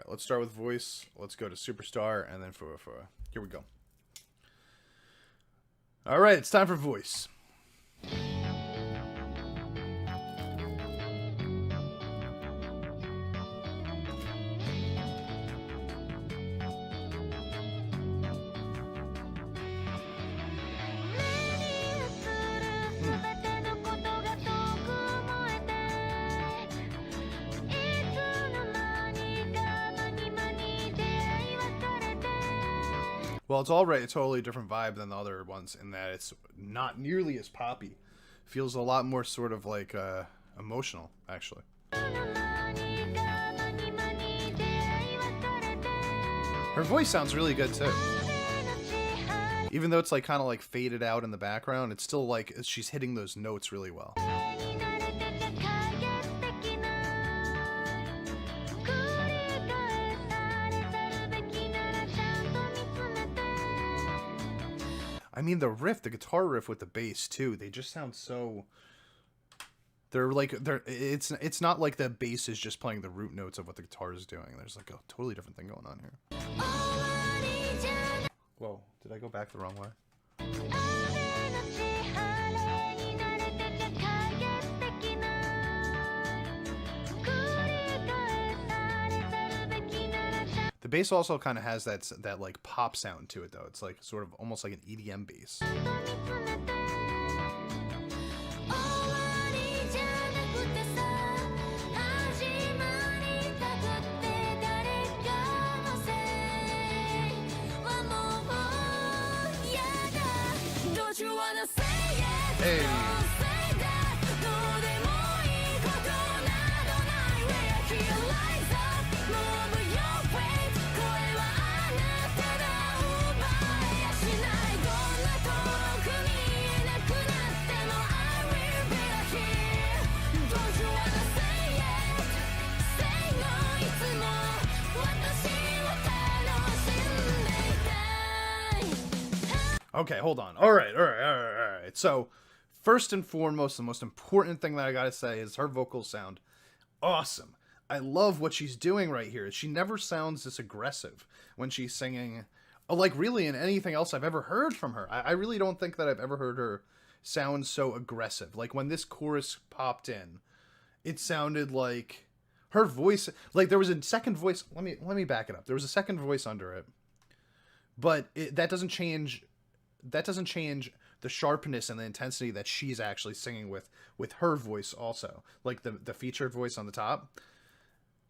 let's start with voice. Let's go to superstar and then FuwaFuwa. Here we go. All right, it's time for voice. Well, it's already a totally different vibe than the other ones in that it's not nearly as poppy. Feels a lot more sort of like emotional, actually. Her voice sounds really good too. Even though it's like kind of like faded out in the background, it's still like she's hitting those notes really well. I mean, the riff, the guitar riff with the bass too, they just sound so... It's not like the bass is just playing the root notes of what the guitar is doing. There's like a totally different thing going on here. Whoa, did I go back the wrong way? The bass also kind of has that like pop sound to it though. It's like sort of almost like an EDM bass. Hey. Okay, hold on. All right. So, first and foremost, the most important thing that I gotta say is her vocals sound awesome. I love what she's doing right here. She never sounds this aggressive when she's singing, like really in anything else I've ever heard from her. I really don't think that I've ever heard her sound so aggressive. Like when this chorus popped in, it sounded like her voice, like there was a second voice. Let me back it up. There was a second voice under it, but that doesn't change the sharpness and the intensity that she's actually singing with her voice also. Like the featured voice on the top.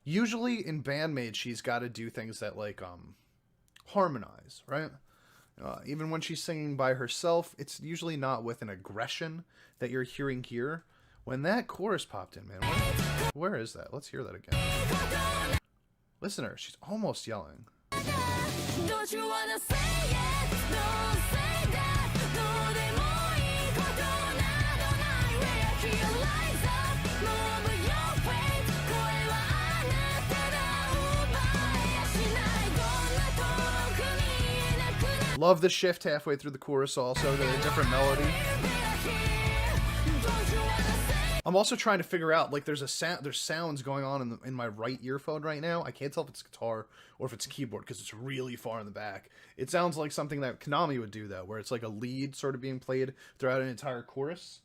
Usually in band-maid, she's got to do things that like harmonize, right? Even when she's singing by herself, it's usually not with an aggression that you're hearing here. When that chorus popped in, man, where is that? Let's hear that again. Listen to her. She's almost yelling. Don't you wanna say it? Don't say that. Love the shift halfway through the chorus also to a different melody. I'm also trying to figure out, like, there's sounds going on in my right earphone right now. I can't tell if it's guitar or if it's keyboard because it's really far in the back. It sounds like something that Konami would do though, where it's like a lead sort of being played throughout an entire chorus.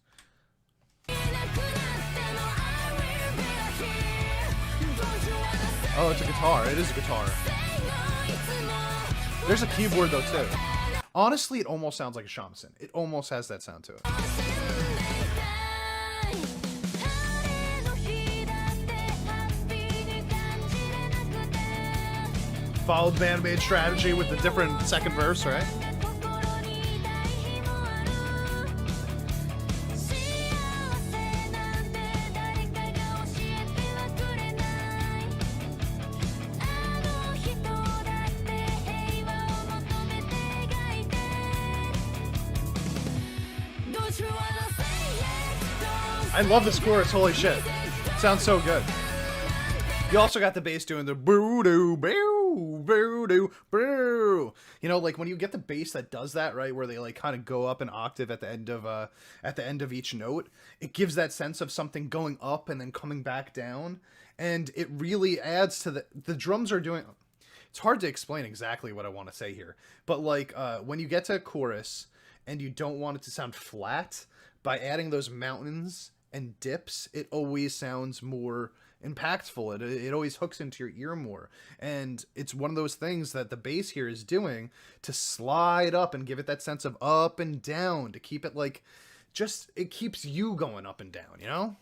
Oh, it's a guitar. It is a guitar. There's a keyboard though too. Honestly, it almost sounds like a shamisen. It almost has that sound to it. Followed band-maid strategy with the different second verse, right? I love this chorus, holy shit. It sounds so good. You also got the bass doing the boo-doo, boo, boo-doo, boo. You know, like when you get the bass that does that, right, where they like kind of go up an octave at the end of each note, it gives that sense of something going up and then coming back down. and it really adds to the drums are doing. It's hard to explain exactly what I want to say here, but like when you get to a chorus and you don't want it to sound flat, by adding those mountains and dips, it always sounds more impactful. It always hooks into your ear more, and it's one of those things that the bass here is doing to slide up and give it that sense of up and down, to keep it like, just, it keeps you going up and down, you know?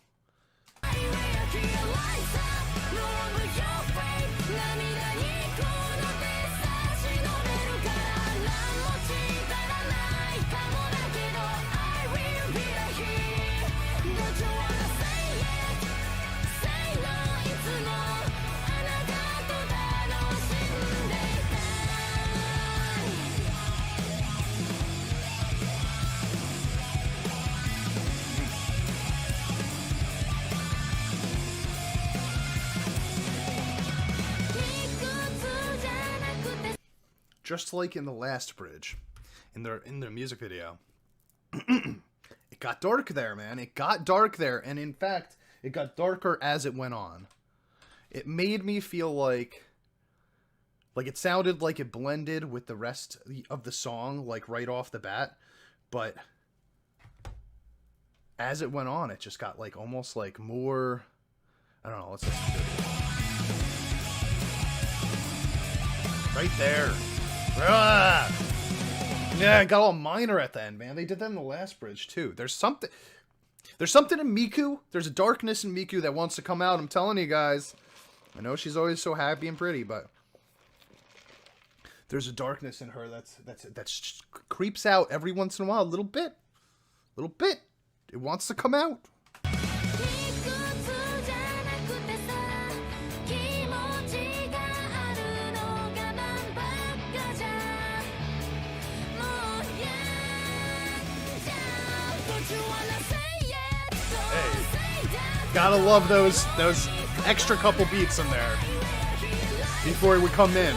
Just like in the last bridge, in their music video, it got dark there, man. It got dark there, and in fact, it got darker as it went on. It made me feel like it sounded like it blended with the rest of the song, like right off the bat, but as it went on, it just got like almost like more. I don't know. Let's listen to it. Right there. Yeah, I got all minor at the end, man. They did that in the last bridge too. There's something in Miku. There's a darkness in Miku that wants to come out. I'm telling you guys. I know she's always so happy and pretty, but there's a darkness in her that's creeps out every once in a while, a little bit. It wants to come out. Gotta love those extra couple beats in there before he would come in.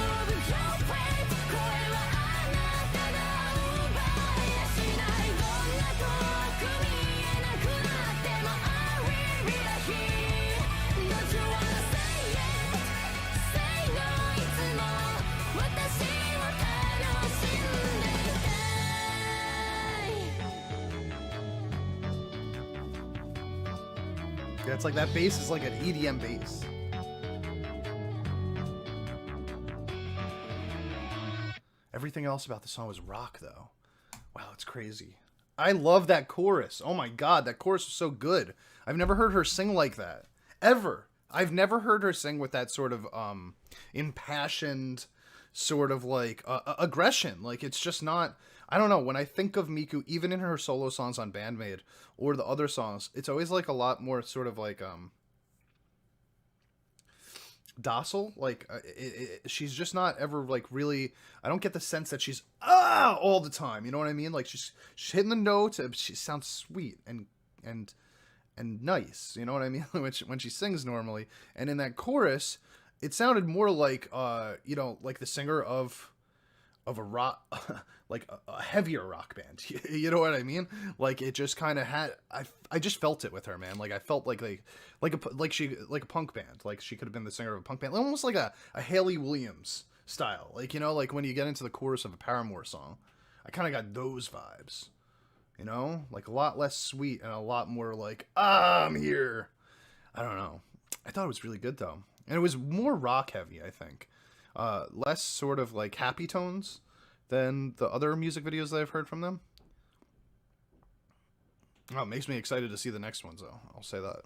Yeah, it's like that bass is like an EDM bass. Everything else about the song was rock, though. Wow, it's crazy. I love that chorus. Oh my god, that chorus was so good. I've never heard her sing like that. Ever. I've never heard her sing with that sort of impassioned sort of like aggression. Like, it's just not. I don't know, when I think of Miku, even in her solo songs on Band-Maid or the other songs, it's always like a lot more sort of like docile. Like she's just not ever like really. I don't get the sense that she's all the time. You know what I mean? Like she's hitting the notes. She sounds sweet and nice. You know what I mean? when she sings normally, and in that chorus, it sounded more like you know, like the singer of a rock, like a heavier rock band. You know what I mean? Like it just kind of had. I just felt it with her, man. Like I felt like a punk band. Like she could have been the singer of a punk band, almost like a Hayley Williams style. Like, you know, like when you get into the chorus of a Paramore song, I kind of got those vibes. You know, like a lot less sweet and a lot more like I'm here. I don't know. I thought it was really good though, and it was more rock heavy. I think. Less sort of like happy tones than the other music videos that I've heard from them. Oh, it makes me excited to see the next ones, though. I'll say that.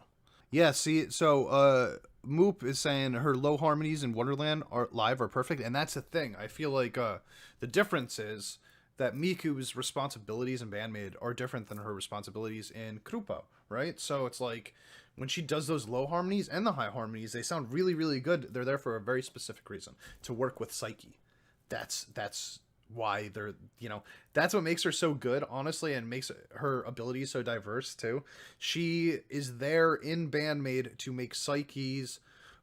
Yeah, see, so Moop is saying her low harmonies in Wonderland live are perfect, and that's the thing. I feel like the difference is that Miku's responsibilities in Band-Maid are different than her responsibilities in Cluppo, right? So it's like when she does those low harmonies and the high harmonies, they sound really, really good. They're there for a very specific reason, to work with Psyche. That's why they're, you know, that's what makes her so good, honestly, and makes her abilities so diverse too. She is there in Band-Maid to make Psyche's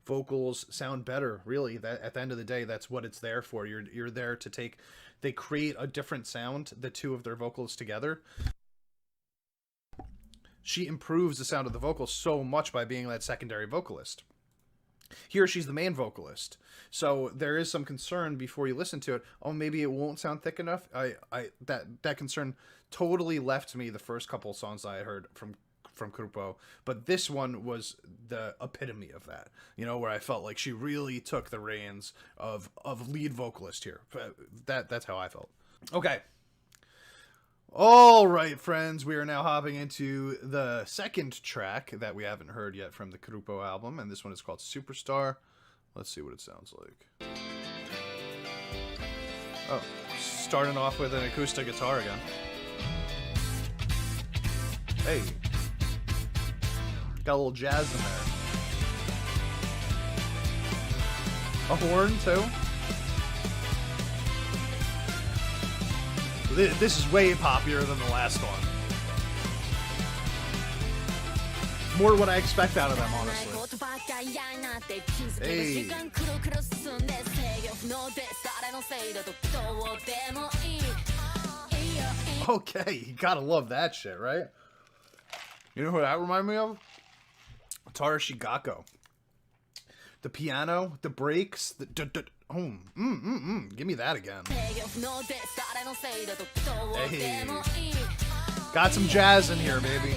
vocals sound better, really. That at the end of the day, that's what it's there for. You're there to take, they create a different sound, the two of their vocals together. She improves the sound of the vocals so much by being that secondary vocalist. Here she's the main vocalist, so there is some concern before you listen to it. Oh, maybe it won't sound thick enough. That concern totally left me the first couple of songs I had heard from Cluppo, but this one was the epitome of that. You know, where I felt like she really took the reins of lead vocalist here. That's how I felt. Okay. All right, friends, we are now hopping into the second track that we haven't heard yet from the Cluppo album, and this one is called Superstar. Let's see what it sounds like. Oh, starting off with an acoustic guitar again. Hey, got a little jazz in there. A horn, too. This is way poppier than the last one. More what I expect out of them, honestly. Hey. Okay, you gotta love that shit, right? You know who that reminds me of? Tara Shigako. The piano, the breaks, the give me that again. Hey. Got some jazz in here, baby.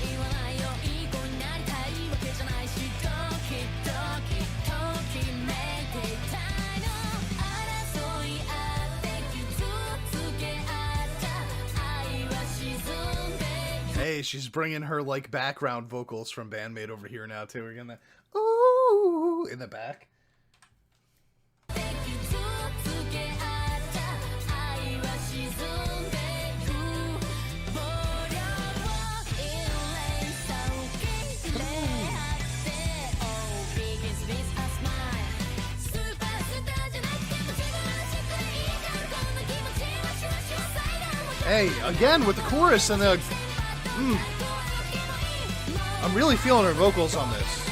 Hey, she's bringing her, like, background vocals from Band-Maid over here now, too. We're getting that ooh in the back. Hey, again with the chorus and the... I'm really feeling her vocals on this.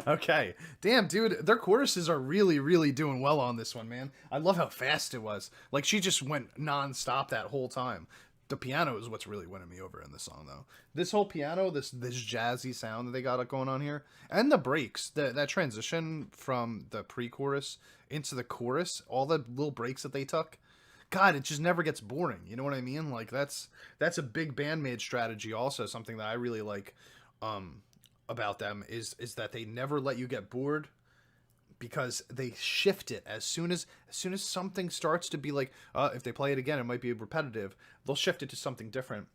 Okay. Damn, dude, their choruses are really, really doing well on this one, man. I love how fast it was. Like, she just went non-stop that whole time. The piano is what's really winning me over in this song, though. This whole piano, this jazzy sound that they got going on here, and the breaks, that transition from the pre-chorus into the chorus, all the little breaks that they took, God, it just never gets boring. You know what I mean? Like, that's a big Band-Maid strategy also, something that I really like about them is that they never let you get bored, because they shift it as soon as something starts to be like, if they play it again, it might be repetitive. They'll shift it to something different.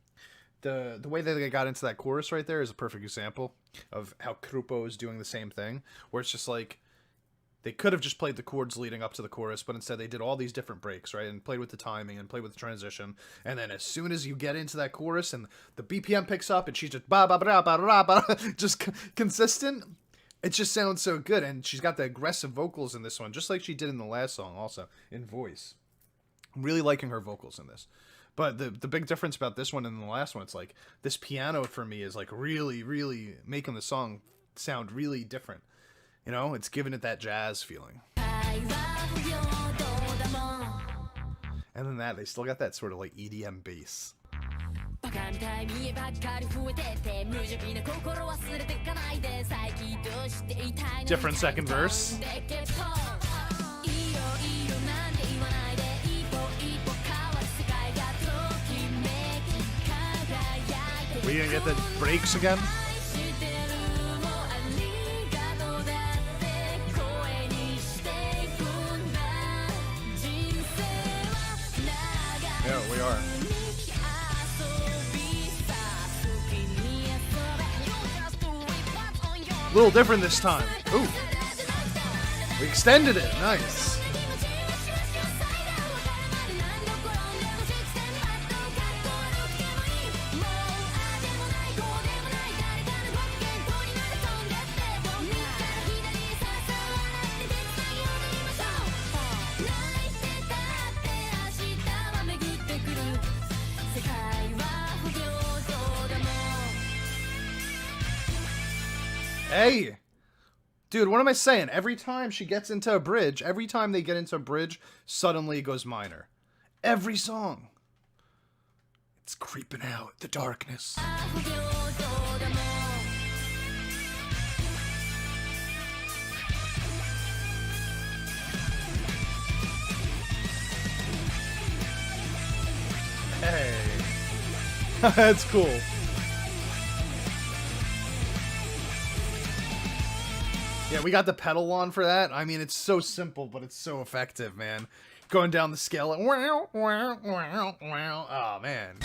The way that they got into that chorus right there is a perfect example of how Cluppo is doing the same thing, where it's just like they could have just played the chords leading up to the chorus, but instead they did all these different breaks, right, and played with the timing and played with the transition. And then as soon as you get into that chorus and the BPM picks up and she's just ba ba ba ba ba ba, just consistent. It just sounds so good, and she's got the aggressive vocals in this one, just like she did in the last song also, in voice. I'm really liking her vocals in this. But the big difference about this one and the last one, it's like, this piano for me is like really, really making the song sound really different. You know, it's giving it that jazz feeling. And then they still got that sort of like EDM bass. Different second verse. We gonna get the breaks again? Yeah, we are. A little different this time. Ooh. We extended it. Nice. Hey, Dude, what am I saying? Every time she gets into a bridge, every time they get into a bridge, suddenly it goes minor. Every song. It's creeping out, the darkness. Hey. That's cool. Yeah, we got the pedal on for that. I mean, it's so simple, but it's so effective, man. Going down the scale and wow, wow, wow, wow. Oh, man.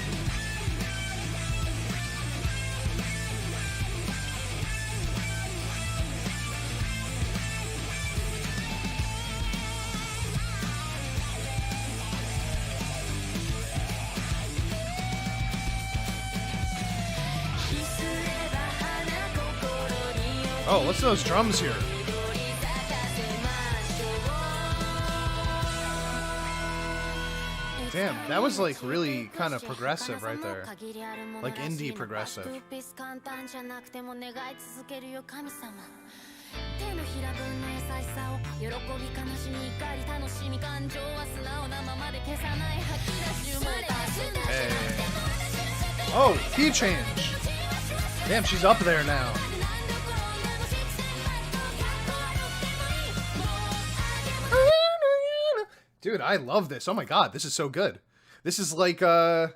Oh, listen to those drums here. Damn, that was like really kind of progressive right there. Like indie progressive. Hey. Oh, key change. Damn, she's up there now. Dude, I love this. Oh my god, this is so good. This is like, this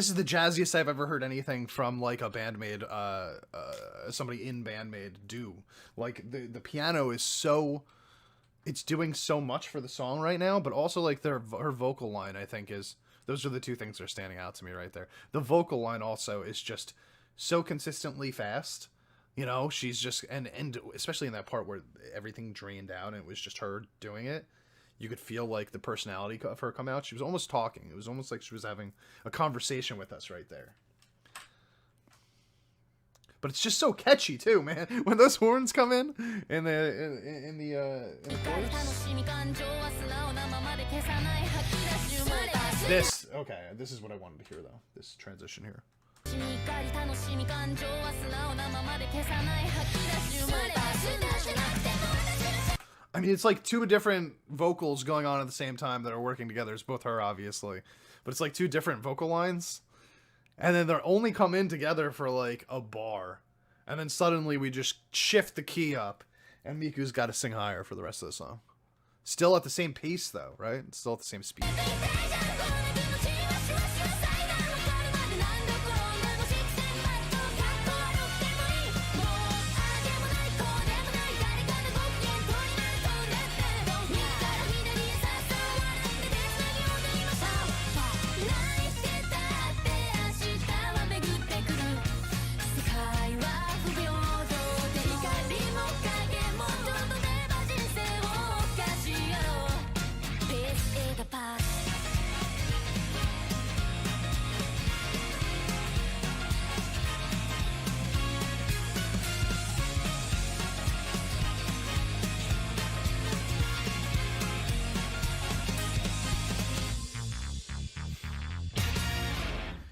is the jazziest I've ever heard anything from, like, a band-maid, somebody in band-maid do. Like, the piano is so, it's doing so much for the song right now, but also, like, her vocal line, I think, is, those are the two things that are standing out to me right there. The vocal line also is just so consistently fast. You know, she's just, and especially in that part where everything drained out and it was just her doing it, you could feel like the personality of her come out. She was almost talking. It was almost like she was having a conversation with us right there. But it's just so catchy too, man. When those horns come in the chorus. This is what I wanted to hear though. This transition here. I mean, it's like two different vocals going on at the same time that are working together. It's both her, obviously. But it's like two different vocal lines. And then they're only come in together for like a bar. And then suddenly we just shift the key up. And Miku's got to sing higher for the rest of the song. Still at the same pace, though, right? Still at the same speed.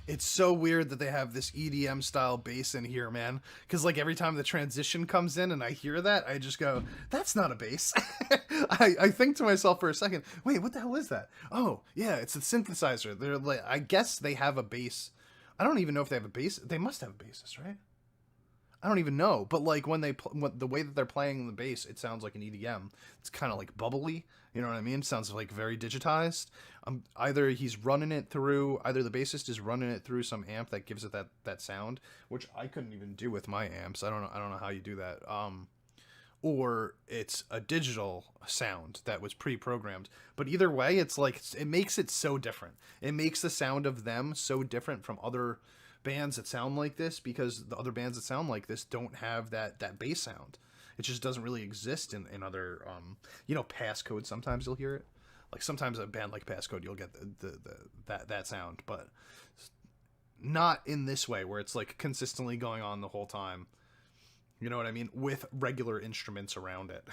It's so weird that they have this EDM style bass in here, man. Because like every time the transition comes in and I hear that, I just go, that's not a bass. I think to myself for a second, wait, what the hell is that? Oh, yeah, it's a synthesizer. They're like, I guess they have a bass. I don't even know if they have a bass. They must have a bassist, right? I don't even know. But like when the way that they're playing the bass, it sounds like an EDM. It's kind of like bubbly. You know what I mean? It sounds like very digitized. Either he's running it through, either the bassist is running it through some amp that gives it that sound, which I couldn't even do with my amps. I don't know how you do that. Or it's a digital sound that was pre-programmed. But either way, it's like, it makes it so different. It makes the sound of them so different from other bands that sound like this, because the other bands that sound like this don't have that bass sound. It just doesn't really exist in other, Passcode. Sometimes you'll hear it. Like sometimes a band like Passcode, you'll get that sound, but not in this way where it's like consistently going on the whole time. You know what I mean? With regular instruments around it.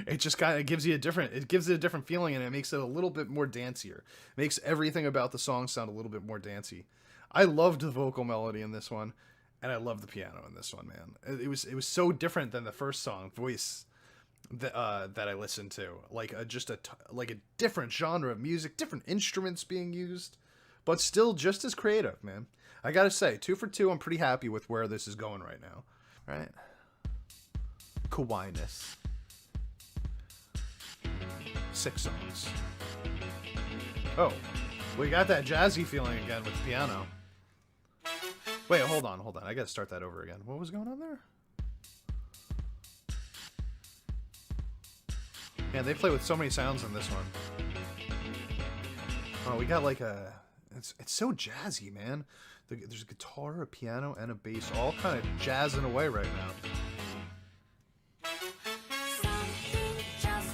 It just kind of gives it a different feeling, and it makes it a little bit more dancier. It makes everything about the song sound a little bit more dancey. I loved the vocal melody in this one. And I love the piano in this one, man. It was so different than the first song, Voice, that I listened to. Like just a different genre of music, different instruments being used, but still just as creative, man. I gotta say, 2 for 2. I'm pretty happy with where this is going right now. Right? Kawaii-ness. 6 songs. Oh, we got that jazzy feeling again with the piano. Wait, hold on. I gotta start that over again. What was going on there? Man, they play with so many sounds in this one. Oh, we got like a... It's so jazzy, man. There's a guitar, a piano, and a bass, all kind of jazzing away right now.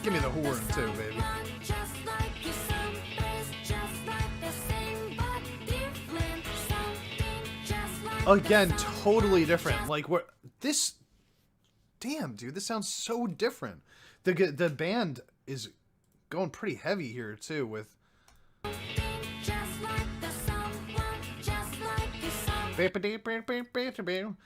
Give me the horn too, baby. Again, totally different. Like, what this... Damn, dude, this sounds so different. The band is going pretty heavy here, too, with... This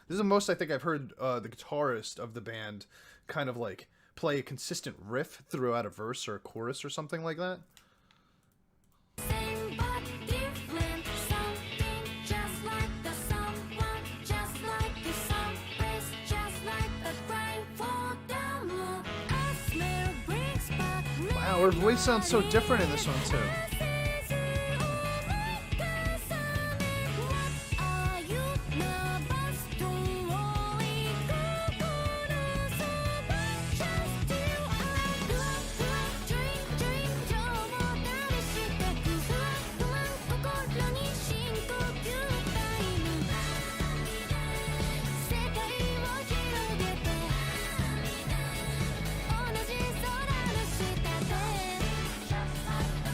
is the most I think I've heard the guitarist of the band kind of, like, play a consistent riff throughout a verse or a chorus or something like that. Wow, her voice sounds so different in this one, too.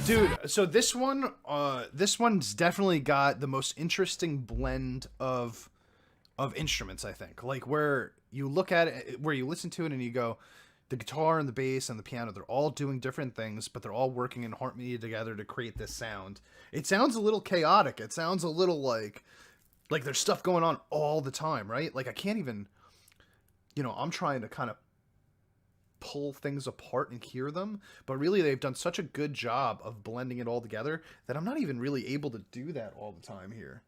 Dude, so this one's definitely got the most interesting blend of instruments, I think. Like, where you look at it, where you listen to it and you go, the guitar and the bass and the piano, they're all doing different things, but they're all working in harmony together to create this sound. It sounds a little chaotic. It sounds a little like there's stuff going on all the time, right? Like, I can't even, I'm trying to kind of pull things apart and hear them, but really they've done such a good job of blending it all together that I'm not even really able to do that all the time here.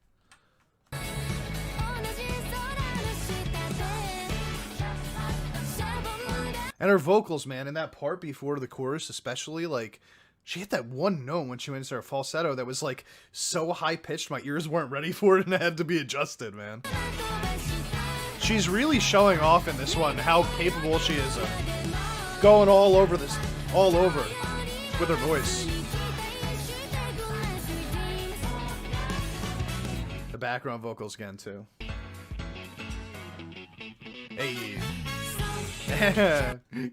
And her vocals, man, in that part before the chorus especially, like, she hit that one note when she went into her falsetto that was, like, so high-pitched my ears weren't ready for it and it had to be adjusted, man. She's really showing off in this one how capable she is of going all over with her voice. The background vocals again, too. Hey.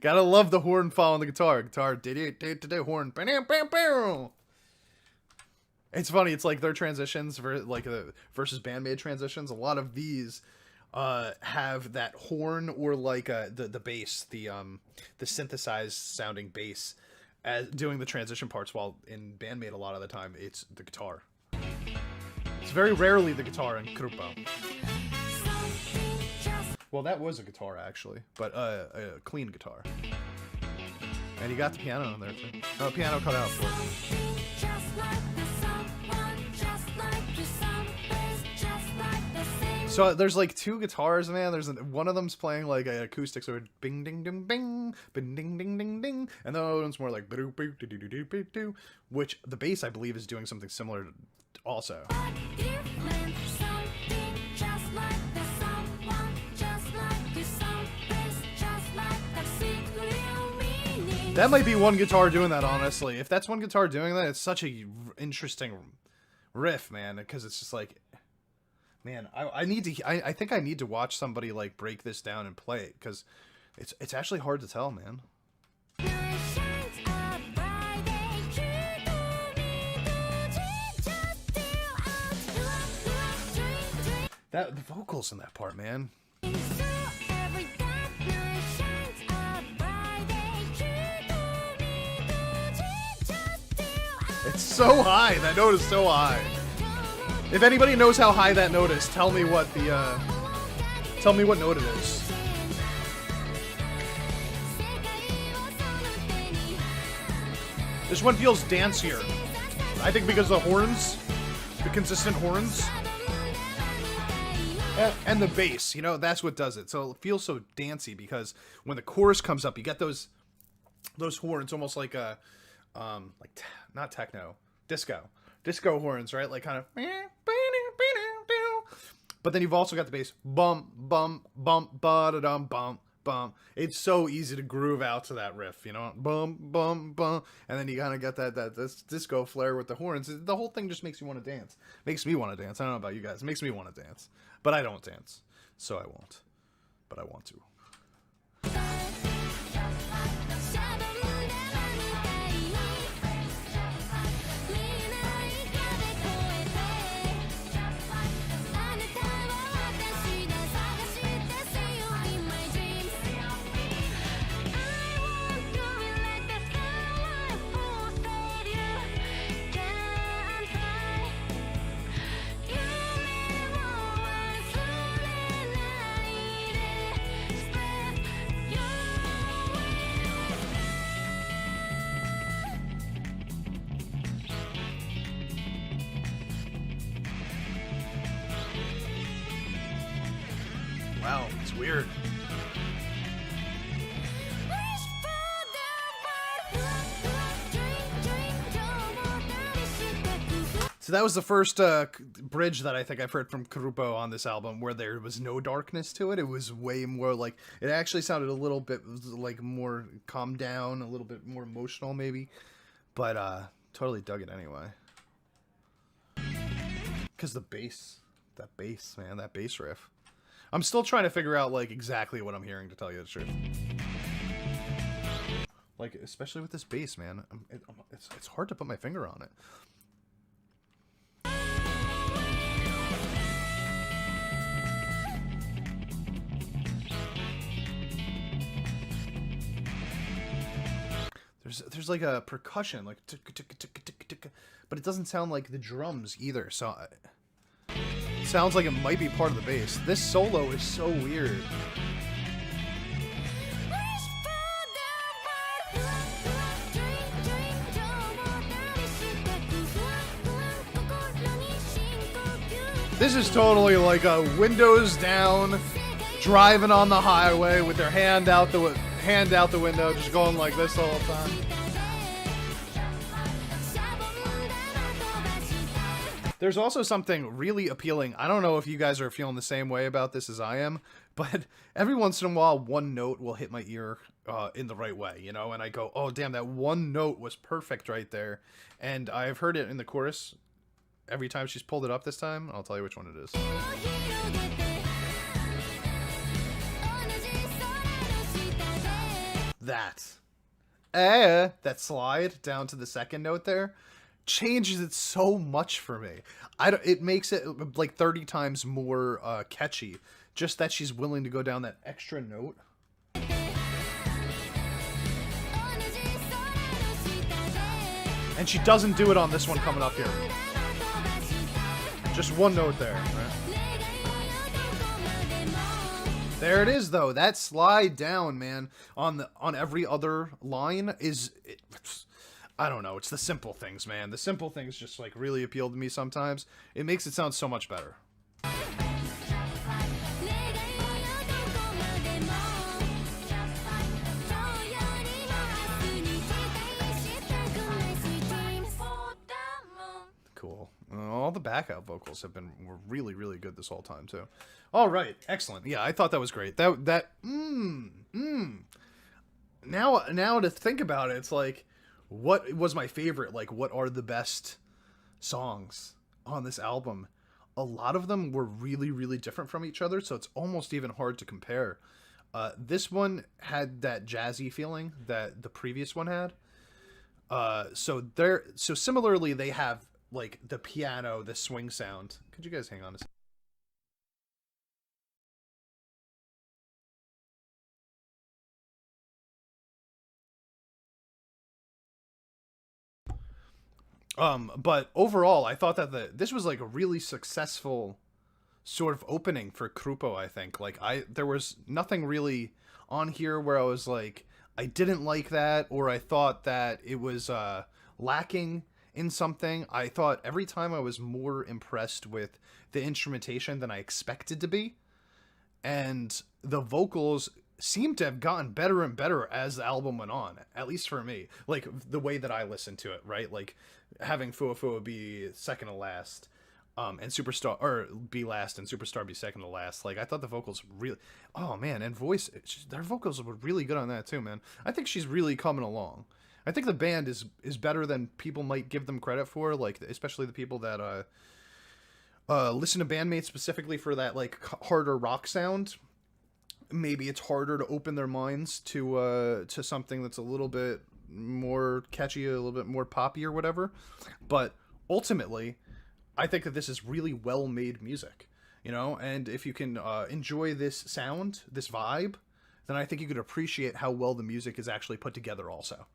Gotta love the horn following the guitar. Horn. It's funny, it's like their transitions, versus band-maid transitions. A lot of these have that horn or like the bass, the synthesized sounding bass as doing the transition parts, while in band-maid a lot of the time it's the guitar. It's very rarely the guitar in Cluppo. Well, that was a guitar actually, but a clean guitar. And you got the piano in there too. Oh, piano cut out for it. So there's like 2 guitars, man. There's one of them's playing like an acoustic, so bing ding ding bing, bing ding ding ding ding, and the other one's more like which the bass I believe is doing something similar also. That might be one guitar doing that, honestly. If that's one guitar doing that, it's such a interesting riff, man, because it's just like, man, I think I need to watch somebody like break this down and play it, because it's actually hard to tell, man. The vocals in that part, man. It's so high. That note is so high. If anybody knows how high that note is, tell me what the Tell me what note it is. This one feels dancier. I think because of the horns, the consistent horns, and the bass. You know, that's what does it. So it feels so dancey because when the chorus comes up, you get those horns, almost like a not techno, disco horns, right? Like kind of. But then you've also got the bass, bum bum bum ba da dum bum bum. It's so easy to groove out to that riff, you know, bum bum bum, and then you kind of get this disco flair with the horns. The whole thing just makes you want to dance. Makes me want to dance. I don't know about you guys. It makes me want to dance, but I don't dance, so I won't. But I want to. Wow, it's weird. So that was the first bridge that I think I've heard from Cluppo on this album where there was no darkness to it. It was way more like, it actually sounded a little bit like more calmed down, a little bit more emotional maybe. But totally dug it anyway. Because the bass, that bass, man, that bass riff. I'm still trying to figure out, like, exactly what I'm hearing, to tell you the truth. Like, especially with this bass, man. It's hard to put my finger on it. There's like a percussion, like, but it doesn't sound like the drums either, so... Sounds like it might be part of the bass. This solo is so weird. This is totally like a windows down, driving on the highway with their hand out the window, just going like this the whole time. There's also something really appealing. I don't know if you guys are feeling the same way about this as I am, but every once in a while, one note will hit my ear in the right way, you know? And I go, oh, damn, that one note was perfect right there. And I've heard it in the chorus every time she's pulled it up this time. I'll tell you which one it is. That slide down to the second note there changes it so much for me. It makes it like 30 times more catchy. Just that she's willing to go down that extra note. And she doesn't do it on this one coming up here. Just one note there, right? There it is, though. That slide down, man, on every other line is... I don't know. It's the simple things, man. The simple things just, like, really appeal to me sometimes. It makes it sound so much better. Cool. All the backup vocals were really, really good this whole time, too. All right. Excellent. Yeah, I thought that was great. Now to think about it, it's like... What was my favorite? Like, what are the best songs on this album? A lot of them were really, really different from each other, so it's almost even hard to compare. This one had that jazzy feeling that the previous one had. So similarly, they have, like, the piano, the swing sound. Could you guys hang on a second? But overall, I thought that this was like a really successful sort of opening for Cluppo, I think. Like there was nothing really on here where I was like I didn't like that or I thought that it was lacking in something. I thought every time I was more impressed with the instrumentation than I expected to be, and the vocals seemed to have gotten better and better as the album went on, at least for me, like the way that I listened to it, right? Like having FuwaFuwa be second to last, and Superstar, or be last and Superstar be second to last. Like I thought the vocals really, oh man, and voice, their vocals were really good on that too, man. I think she's really coming along. I think the band is better than people might give them credit for, like especially the people that listen to band-maid specifically for that like harder rock sound. Maybe it's harder to open their minds to something that's a little bit more catchy, a little bit more poppy or whatever. But ultimately, I think that this is really well made music, you know. And if you can enjoy this sound, this vibe, then I think you could appreciate how well the music is actually put together. Also,